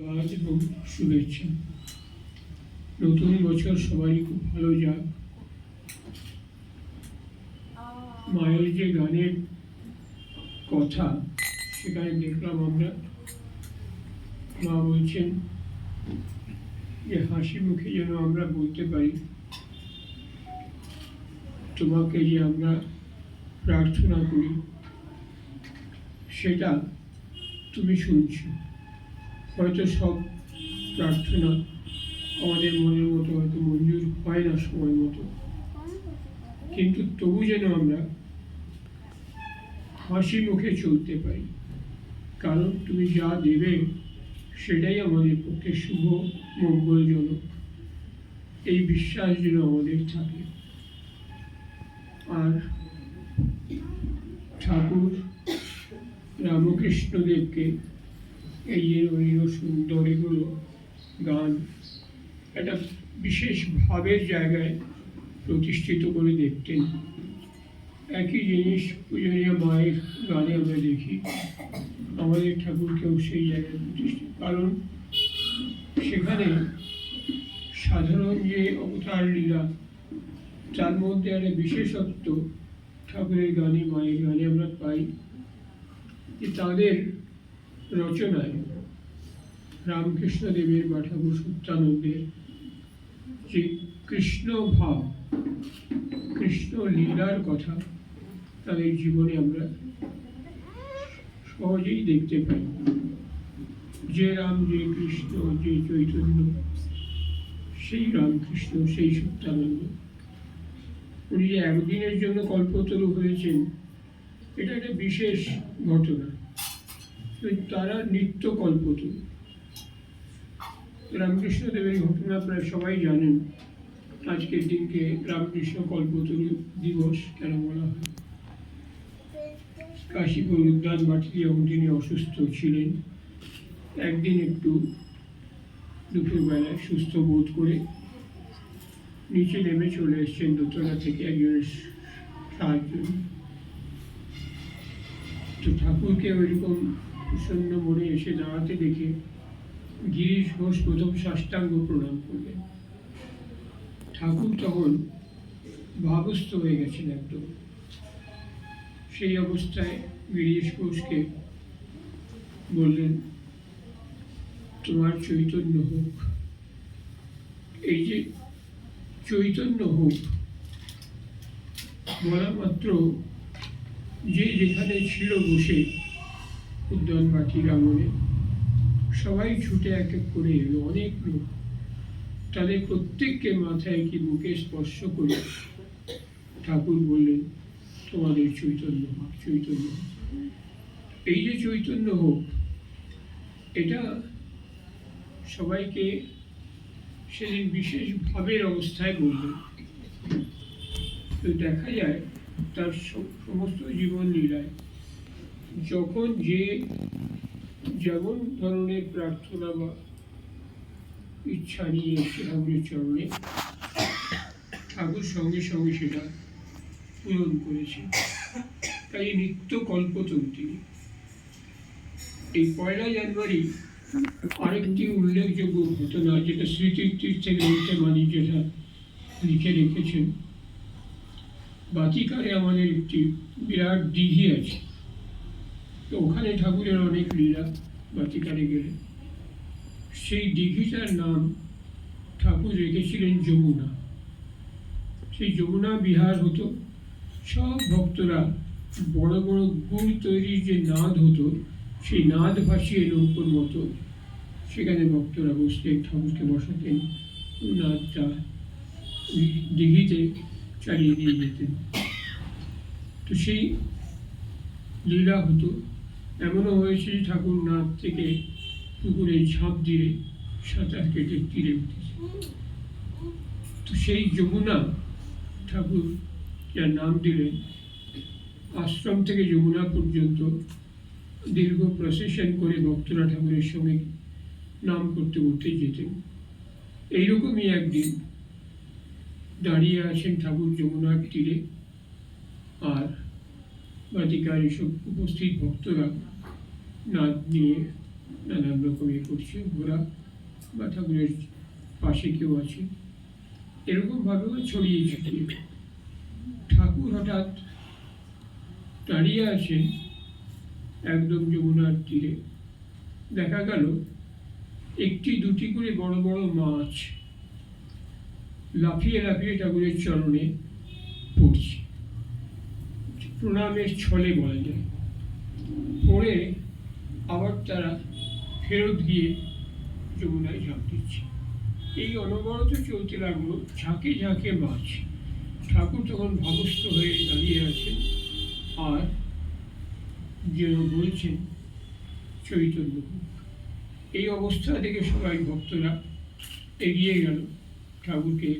আজ এবং শুভেচ্ছা। নতুন বছর সবারই খুব ভালো যাক। মায়ের যে গানের কথা, সেখানে দেখলাম আমরা মা বলছেন যে হাসি মুখে যেন আমরা বলতে পারি, তোমাকে যে আমরা প্রার্থনা করি সেটা তুমি শুনছো। হয়তো সব প্রার্থনা আমাদের মনের মতো হয়তো মঞ্জুর হয় না সময় মতো, কিন্তু তবু যেন আমরা হাসি মুখে চলতে পারি, কারণ তুমি যা দেবে সেটাই আমাদের পক্ষে শুভ মঙ্গলজনক। এই বিশ্বাস যেন আমাদের থাকে। আর ঠাকুর রামকৃষ্ণদেবকে এই যে সুন্দর এগুলো গান একটা বিশেষ ভাবের জায়গায় প্রতিষ্ঠিত করে দেখতেন। একই জিনিস পূজনীয় মায়ের গানে আমরা দেখি, আমাদের ঠাকুরকেও সেই জায়গায় প্রতিষ্ঠিত, কারণ সেখানে সাধারণ যে অবতার লীলা তার মধ্যে একটা বিশেষত্ব ঠাকুরের গানে, মায়ের গানে আমরা পাই যে তাদের রচনায় রামকৃষ্ণদেবের বা ঠাকুর সত্যানন্দের যে কৃষ্ণ ভাব, কৃষ্ণ লীলার কথা তাদের জীবনে আমরা সহজেই দেখতে পাই। যে রাম, যে কৃষ্ণ, যে চৈতন্য, সেই রামকৃষ্ণ, সেই সত্যানন্দ। উনি যে একদিনের জন্য কল্পতরু হয়েছেন, এটা একটা বিশেষ ঘটনা। তারা নিত্য কল্পতরু। রামকৃষ্ণদেবের ঘটনা প্রায় সবাই জানেন। আজকের দিনকে রামকৃষ্ণ কল্পতরু দিবস কেন বলা হয়? কাশীপুর উদ্যান বাটিতে যখন তিনি অসুস্থ ছিলেন, একদিন একটু দুপুরবেলায় সুস্থ বোধ করে নিচে নেমে চলে এসছেন দোতলা থেকে একজনের সাহায্য। তো ঠাকুরকে ওইরকম প্রসন্ন মনে এসে দাঁড়াতে দেখে গিরিশ ঘোষ প্রথম সাষ্টাঙ্গ প্রণাম করলেন। ঠাকুর তখন ভাবস্থ হয়ে গেছেন একদম। সেই অবস্থায় গিরিশ ঘোষকে বললেন, তোমার চৈতন্য হোক। এই যে চৈতন্য হোক বলা মাত্র যে যেখানে ছিল বসে উদ্যান বাটির আঙনে সবাই ছুটে এক এক করে এলো, অনেক লোক। তাদের প্রত্যেককে মাথায় কি বুকে স্পর্শ করে ঠাকুর বললেন, তোমাদের চৈতন্য হোক, চৈতন্য হোক। এই যে চৈতন্য হোক, এটা সবাইকে সেদিন বিশেষ ভাবের অবস্থায় বললেন। তো দেখা যায় তার সমস্ত জীবন লীলায় যখন যে যেমন ধরনের প্রার্থনা বা ইচ্ছা নিয়ে এসে ঠাকুরের চরণে, ঠাকুর সঙ্গে সঙ্গে সেটা পূরণ করেছে। তাই নিত্য কল্পতরু তিনি। এই 1 জানুয়ারি আরেকটি উল্লেখযোগ্য ঘটনা, যেটা স্মৃতিতীর্থের গ্রন্থে মানি যেটা লিখে রেখেছেন। বাতিকারে আমাদের একটি বিরাট দিঘি আছে, তো ওখানে ঠাকুরের অনেক লীলা বাতিকারে গেলে। সেই দিঘিটার নাম ঠাকুর রেখেছিলেন যমুনা। সেই যমুনা বিহার হতো। সব ভক্তরা বড় বড় গুড় তৈরির যে নাদ হতো, সেই নাদ ভাসিয়ে নৌকোর মতো সেখানে ভক্তরা বসতেন, ঠাকুরকে বসাতেন, নাদটা দিঘিতে চালিয়ে দিয়ে যেতেন। তো সেই লীলা হতো। এমনও হয়েছে ঠাকুর নাদ থেকে পুকুরে ঝাঁপ দিয়ে সাঁতার কেটে তীরে উঠেছে। তো সেই যমুনা ঠাকুর যার নাম দিলেন, আশ্রম থেকে যমুনা পর্যন্ত দীর্ঘ প্রসেশন করে ভক্তরা ঠাকুরের সঙ্গে নাম করতে করতে যেতেন। এইরকমই একদিন দাঁড়িয়ে আছেন ঠাকুর যমুনার তীরে, আর বাটিকার এসব উপস্থিত ভক্তরা নাদ নিয়ে নানান রকম করছে, ঘোরা বা ঠাকুরের পাশে কেউ আছে, এরকমভাবেও ছড়িয়ে ছিটিয়ে। ঠাকুর হঠাৎ দাঁড়িয়ে আছেন একদম যমুনার তীরে। দেখা গেল একটি দুটি করে বড় বড় মাছ লাফিয়ে লাফিয়ে ঠাকুরের চরণে পড়ছে, প্রণামের ছলে বলা যায়। পড়ে আবার তারা ফেরত গিয়ে যমুনায় ঝাঁপ দিচ্ছে। এই অনবরত চলতে লাগলো, ঝাঁকে ঝাঁকে মাছ। ঠাকুর তখন ভাবস্থ হয়ে দাঁড়িয়ে আছেন আর যেন বলছেন চৈতন্য হোক। এই অবস্থা দেখে সবাই ভক্তরা এগিয়ে গেল, ঠাকুরকে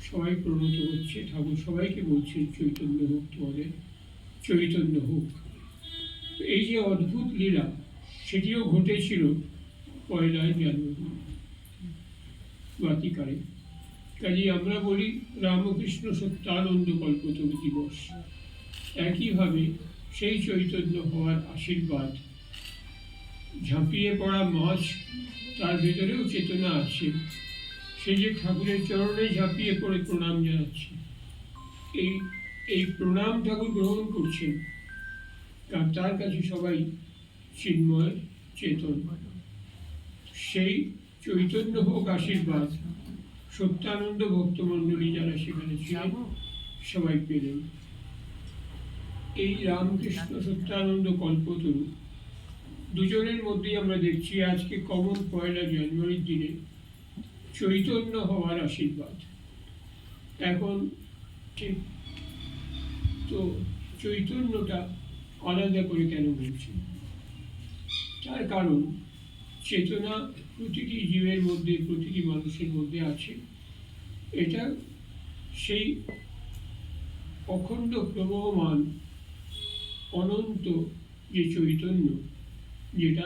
সবাই প্রণত হচ্ছে, ঠাকুর সবাইকে বলছে চৈতন্য হোক, তোমাদের চৈতন্য হোক। এই যে অদ্ভুত লীলা, সেটিও ঘটেছিল 1 জানুয়ারি বাতিকারে। কাজে আমরা বলি রামকৃষ্ণ সত্যানন্দ কল্পতরু দিবস। একইভাবে সেই চৈতন্য হওয়ার আশীর্বাদ, ঝাঁপিয়ে পড়া মাছ, তার ভেতরেও চেতনা আছে। সে যে ঠাকুরের চরণে ঝাঁপিয়ে পড়ে প্রণাম জানাচ্ছে, এই প্রণাম ঠাকুর গ্রহণ করছেন, তার কাছে সবাই চিন্ময় চেতন। সেই চৈতন্য হোক আশীর্বাদ সত্যানন্দ ভক্তমণ্ডলী যারা সেখানে ছিলেন সবাই পেলেন। এই রামকৃষ্ণ সত্যানন্দ কল্পতরু দুজনের মধ্যেই আমরা দেখছি আজকে কমন 1 জানুয়ারির দিনে চৈতন্য হওয়ার আশীর্বাদ। এখন ঠিক তো চৈতন্যটা আলাদা করে কেন বলছি? তার কারণ চেতনা প্রতিটি জীবের মধ্যে, প্রতিটি মানুষের মধ্যে আছে। এটা সেই অখণ্ড প্রবহমান অনন্ত যে চৈতন্য, যেটা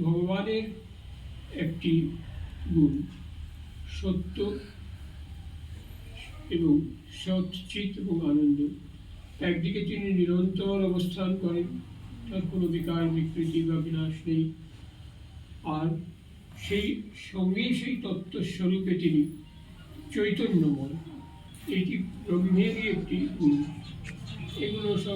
ভগবানের একটি গুণ, সত্য এবং সচ্চিত এবং আনন্দ। একদিকে তিনি নিরন্তর অবস্থান করেন, তার কোনো বিকার বিকৃতি বা বিনাশ নেই, আর সেই সঙ্গেই সেই তত্ত্বস্বরূপে তিনি চৈতন্যময়। এটি ব্রহ্মেরই একটি গুণ। এগুলো সব